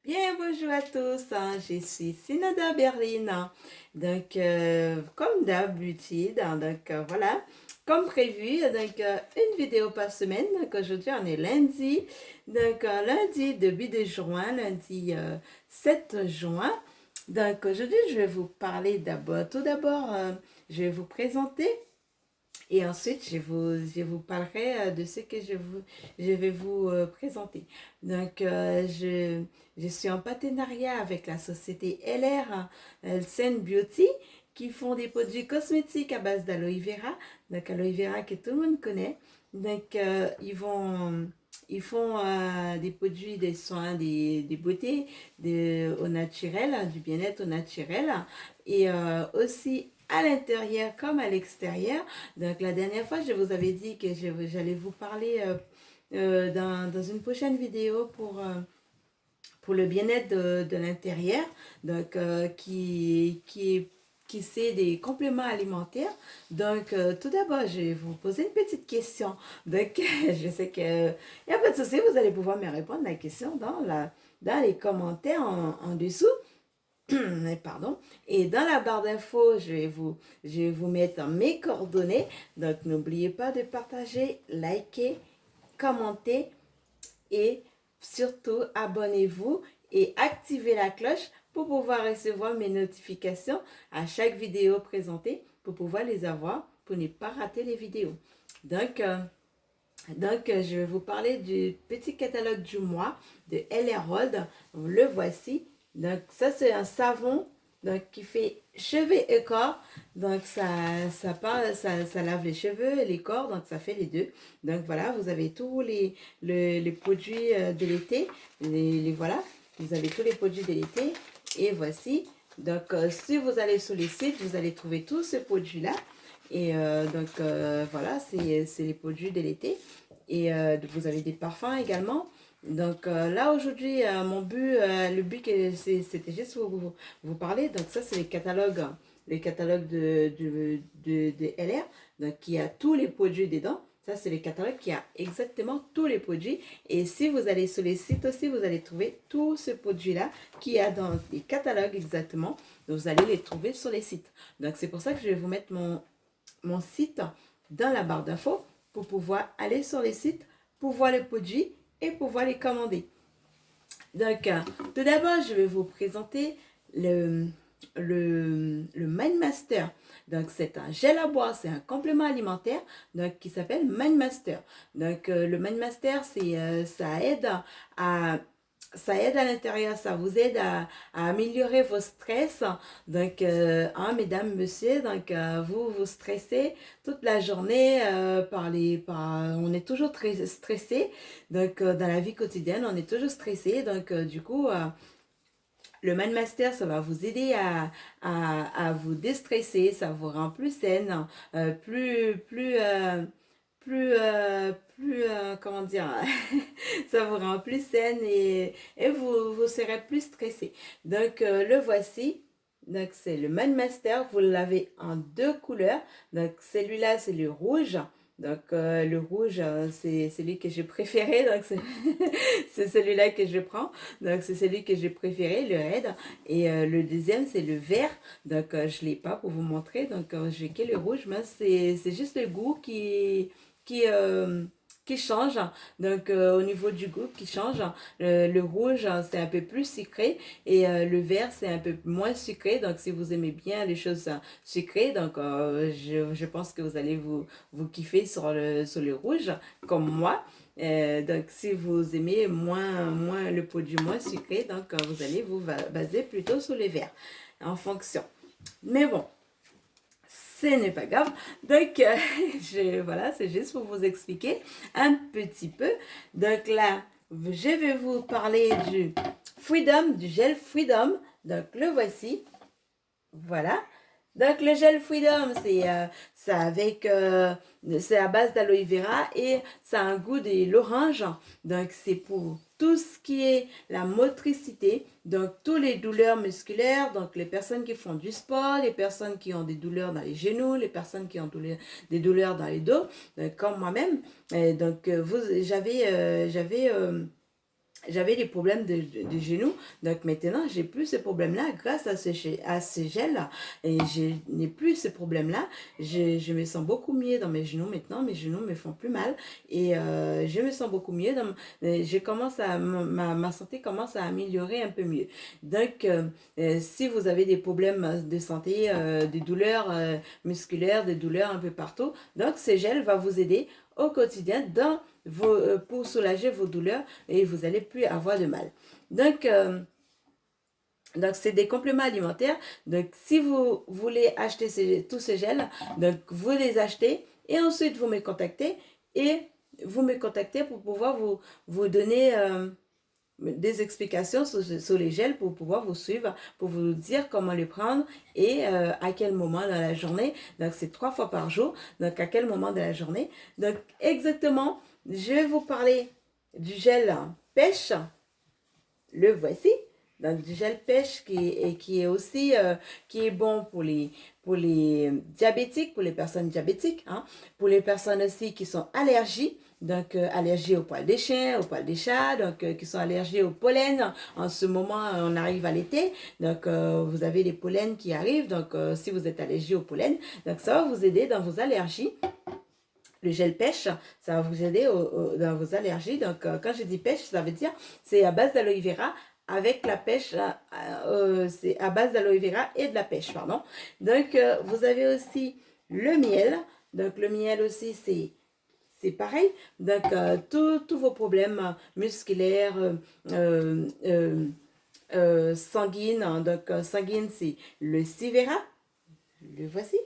Bien, bonjour à tous, je suis Sinada Berlin. Donc, comme d'habitude, voilà, comme prévu, une vidéo par semaine. Donc, aujourd'hui, on est lundi. Donc, lundi début de juin, lundi 7 juin. Donc, aujourd'hui, je vais vous parler tout d'abord, je vais vous présenter et ensuite, je vous parlerai de ce que je vais vous présenter. Donc, je suis en partenariat avec la société LR Sen Beauty qui font des produits cosmétiques à base d'aloe vera. Donc, aloe vera que tout le monde connaît. Donc, ils font des produits, des soins, des beautés au naturel, du bien-être au naturel. Et aussi à l'intérieur comme à l'extérieur. Donc la dernière fois, je vous avais dit que j'allais vous parler dans une prochaine vidéo pour le bien-être de l'intérieur, donc qui c'est des compléments alimentaires. Donc, tout d'abord, je vais vous poser une petite question. Donc, je sais que il n'y a pas de souci, vous allez pouvoir me répondre à la question dans les commentaires en dessous. Pardon. Et dans la barre d'infos, je vais vous mettre mes coordonnées. Donc, n'oubliez pas de partager, liker, commenter et surtout abonnez-vous et activez la cloche pour pouvoir recevoir mes notifications à chaque vidéo présentée, pour pouvoir les avoir, pour ne pas rater les vidéos. Donc, je vais vous parler du petit catalogue du mois de LR Old. Le voici. Donc, ça, c'est un savon qui fait cheveux et corps. Donc, ça lave les cheveux et les corps. Donc, ça fait les deux. Donc, voilà, vous avez tous les produits de l'été. Voilà, vous avez tous les produits de l'été. Et voici. Donc, si vous allez sur les sites, vous allez trouver tous ces produits-là. Et voilà, c'est les produits de l'été. Et vous avez des parfums également. Donc là aujourd'hui, le but c'était juste vous parler. Donc ça c'est les catalogues de LR, donc qui a tous les produits dedans. Ça c'est le catalogue qui a exactement tous les produits. Et si vous allez sur les sites aussi, vous allez trouver tous ces produits-là qui a dans les catalogues exactement. Donc vous allez les trouver sur les sites. Donc c'est pour ça que je vais vous mettre mon site dans la barre d'infos pour pouvoir aller sur les sites, pour voir les produits et pouvoir les commander. Donc, tout d'abord, je vais vous présenter le Mindmaster. Donc, c'est un gel à boire, c'est un complément alimentaire donc, qui s'appelle Mindmaster. Donc, le Mindmaster, ça aide à l'intérieur, ça vous aide à améliorer vos stress. Donc, mesdames, messieurs, donc, vous stressez toute la journée on est toujours très stressé. Donc, dans la vie quotidienne, on est toujours stressé. Donc, du coup, le Mindmaster, ça va vous aider à vous déstresser, ça vous rend plus saine, comment dire, ça vous rend plus saine et vous serez plus stressé. Donc, le voici. Donc, c'est le Mindmaster. Vous l'avez en deux couleurs. Donc, celui-là, c'est le rouge. Donc, le rouge, c'est celui que j'ai préféré. Donc, c'est celui-là que je prends. Donc, c'est celui que j'ai préféré, le red. Et le deuxième, c'est le vert. Donc, je ne l'ai pas pour vous montrer. Donc, j'ai que le rouge. Mais c'est juste le goût qui, euh, qui change. Donc, au niveau du goût qui change. Le rouge, c'est un peu plus sucré. Et le vert, c'est un peu moins sucré. Donc, si vous aimez bien les choses sucrées, donc je pense que vous allez vous kiffer sur le rouge, comme moi. Donc, si vous aimez moins le produit moins sucré, donc vous allez vous baser plutôt sur les verts en fonction. Mais bon, ce n'est pas grave. Donc, voilà, c'est juste pour vous expliquer un petit peu. Donc là, je vais vous parler du Freedom, du gel Freedom. Donc, le voici. Voilà. Donc le gel Freedom, c'est à base d'aloe vera et ça a un goût de l'orange. Donc c'est pour tout ce qui est la motricité, donc toutes les douleurs musculaires, donc les personnes qui font du sport, les personnes qui ont des douleurs dans les genoux, les personnes qui ont des douleurs dans les dos, comme moi-même. Donc j'avais j'avais des problèmes de genoux. Donc maintenant, j'ai plus ces problèmes-là grâce à ce gel-là. Et je n'ai plus ces problèmes-là. Je me sens beaucoup mieux dans mes genoux maintenant. Mes genoux me font plus mal. Et je me sens beaucoup mieux. Ma santé commence à améliorer un peu mieux. Donc, si vous avez des problèmes de santé, des douleurs musculaires, des douleurs un peu partout, donc ce gel va vous aider au quotidien pour soulager vos douleurs et vous n'allez plus avoir de mal. Donc, c'est des compléments alimentaires. Donc, si vous voulez acheter tous ces gels, donc vous les achetez et ensuite vous me contactez et vous me contactez pour pouvoir vous donner des explications sur les gels pour pouvoir vous suivre, pour vous dire comment les prendre et à quel moment dans la journée. Donc, c'est 3 fois par jour. Donc, à quel moment de la journée. Donc, exactement, je vais vous parler du gel pêche. Le voici. Donc, du gel pêche qui est aussi qui est bon pour les diabétiques, pour les personnes diabétiques, hein, pour les personnes aussi qui sont allergiques. Donc, allergies aux poils des chiens, aux poils des chats, donc qui sont allergiques au pollen. En ce moment, on arrive à l'été, donc vous avez les pollens qui arrivent. Donc, si vous êtes allergique au pollen, donc ça va vous aider dans vos allergies. Le gel pêche, ça va vous aider dans vos allergies. Donc, quand je dis pêche, ça veut dire c'est à base d'aloe vera avec la pêche, c'est à base d'aloe vera et de la pêche, pardon. Donc, vous avez aussi le miel. Donc, le miel aussi, c'est pareil. Donc, tous vos problèmes musculaires, sanguines. Donc, sanguine, c'est le Sivera. Le voici.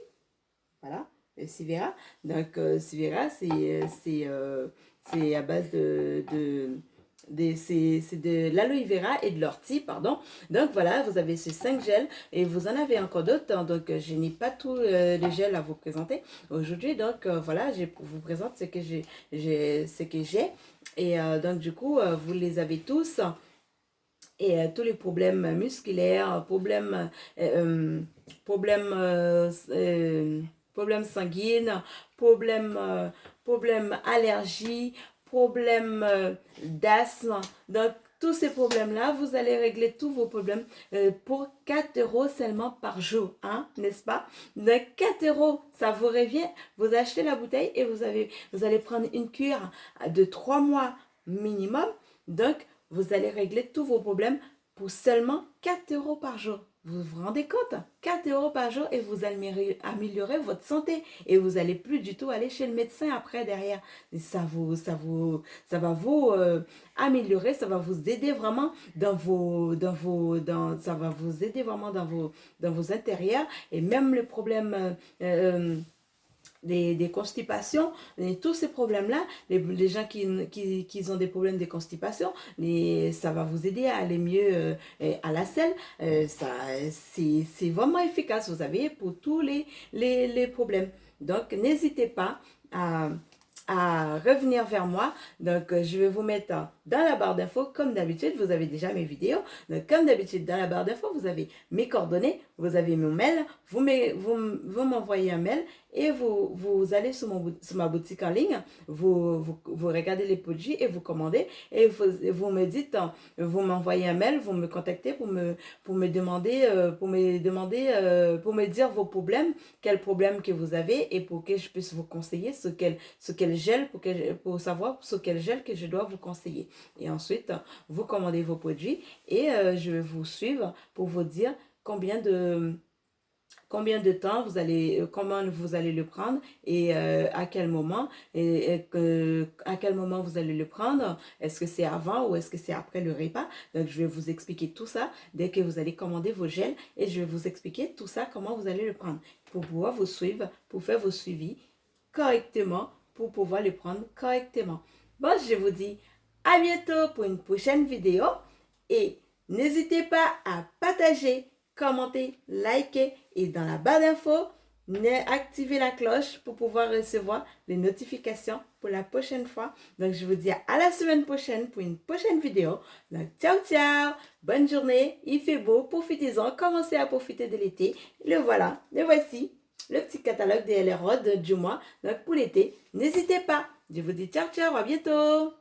Voilà, le Sivera. Donc, Sivera, c'est à base c'est de l'aloe vera et de l'ortie, pardon. Donc voilà, vous avez ces 5 gels et vous en avez encore d'autres. Hein. Donc je n'ai pas tous les gels à vous présenter aujourd'hui. Donc voilà, je vous présente ce que j'ai. Et donc du coup, vous les avez tous. Et tous les problèmes musculaires, problèmes, problèmes sanguines, problèmes allergies, problèmes d'asthme. Donc, tous ces problèmes-là, vous allez régler tous vos problèmes pour 4 euros seulement par jour, hein, n'est-ce pas? Donc, 4 euros, ça vous revient. Vous achetez la bouteille et vous allez prendre une cure de 3 mois minimum. Donc, vous allez régler tous vos problèmes pour seulement 4 euros par jour. Vous vous rendez compte? 4 euros par jour et vous allez améliorer votre santé. Et vous n'allez plus du tout aller chez le médecin après derrière. Et ça va vous améliorer, ça va vous aider vraiment ça va vous aider vraiment dans vos intérieurs. Et même le problème des constipations, et tous ces problèmes-là, les gens qui ont des problèmes de constipation, ça va vous aider à aller mieux à la selle. C'est vraiment efficace, vous savez, pour tous les problèmes. Donc, n'hésitez pas à revenir vers moi. Donc, je vais vous mettre dans la barre d'infos, comme d'habitude, vous avez déjà mes vidéos. Donc, comme d'habitude, dans la barre d'infos, vous avez mes coordonnées, vous avez mon mail, vous m'envoyez un mail et vous allez sur ma boutique en ligne, vous regardez les produits et vous commandez et vous me dites, vous m'envoyez un mail, vous me contactez pour me demander, pour me dire vos problèmes, quels problèmes que vous avez et pour que je puisse vous conseiller ce quel gel, pour savoir sur quel gel que je dois vous conseiller. Et ensuite, vous commandez vos produits et je vais vous suivre pour vous dire combien de temps comment vous allez le prendre et à quel moment à quel moment vous allez le prendre. Est-ce que c'est avant ou est-ce que c'est après le repas? Donc, je vais vous expliquer tout ça dès que vous allez commander vos gels et je vais vous expliquer tout ça, comment vous allez le prendre pour pouvoir vous suivre, pour faire vos suivis correctement, pour pouvoir le prendre correctement. Bon, je vous dis à bientôt pour une prochaine vidéo et n'hésitez pas à partager, commenter, liker et dans la barre d'infos, activez la cloche pour pouvoir recevoir les notifications pour la prochaine fois. Donc, je vous dis à la semaine prochaine pour une prochaine vidéo. Donc, ciao, ciao! Bonne journée, il fait beau, profitez-en, commencez à profiter de l'été. Le voici, le petit catalogue des LR Rod du mois. Donc, pour l'été, n'hésitez pas. Je vous dis ciao, ciao, à bientôt!